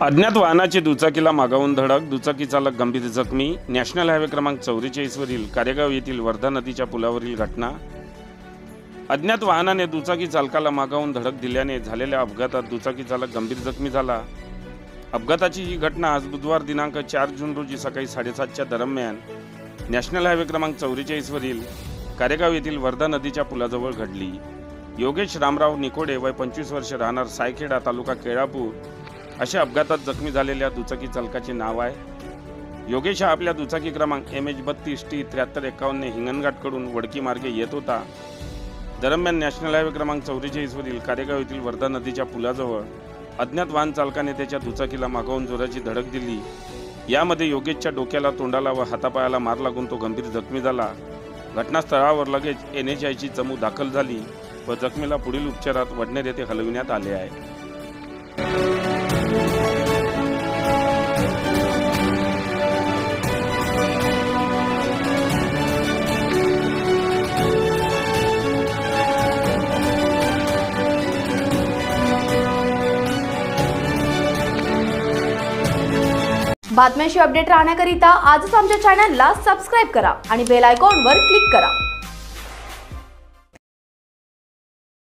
अज्ञात वाहनाची दुचाकीला मागावून धडक, दुचाकी चालक गंभीर जखमी। नॅशनल हायवे क्रमांक 44 वरील कारेगाव येथील वर्धा नदीच्या पुलावरील घटना। अज्ञात वाहनाने दुचाकी चालकाला मागावून धडक दिल्याने झालेल्या अपघातात दुचाकी चालक गंभीर जखमी झाला। अपघाताची ही घटना आज बुधवार दिनांक 4 जून रोजी सकाळी 7:30च्या दरम्यान नॅशनल हायवे क्रमांक 44 वरील कारेगाव येथील वर्धा नदीच्या पुलाजवळ घडली। योगेश रामराव निकोडे वय 25 वर्ष, राहणार सायखेडा, तालुका केळापूर अशा अपघातात जखमी झालेल्या दुचाकी चालकाचे नाव आहे। योगेश हा आपल्या दुचाकी क्रमांक MH32T7351 ने हिंगणघाटकडून वडकी मार्गे येत होता। दरम्यान नॅशनल हायवे क्रमांक 44 वरील कारेगाव येथील वर्धा नदीच्या पुलाजवळ अज्ञात वाहन चालकाने त्याच्या दुचाकीला मागावून जोराची धडक दिली। यामध्ये योगेशच्या डोक्याला, तोंडाला व हातापायाला मार लागून तो गंभीर जखमी झाला। घटनास्थळावर लगेच NHI चमू दाखल झाली व जखमीला पुढील उपचारात वडनेर येथे हलविण्यात आले आहे। बातम्यांशी अपडेट राहण्याकरिता आजच आमच्या चॅनलला सबस्क्राइब करा आणि बेल आयकॉनवर क्लिक करा।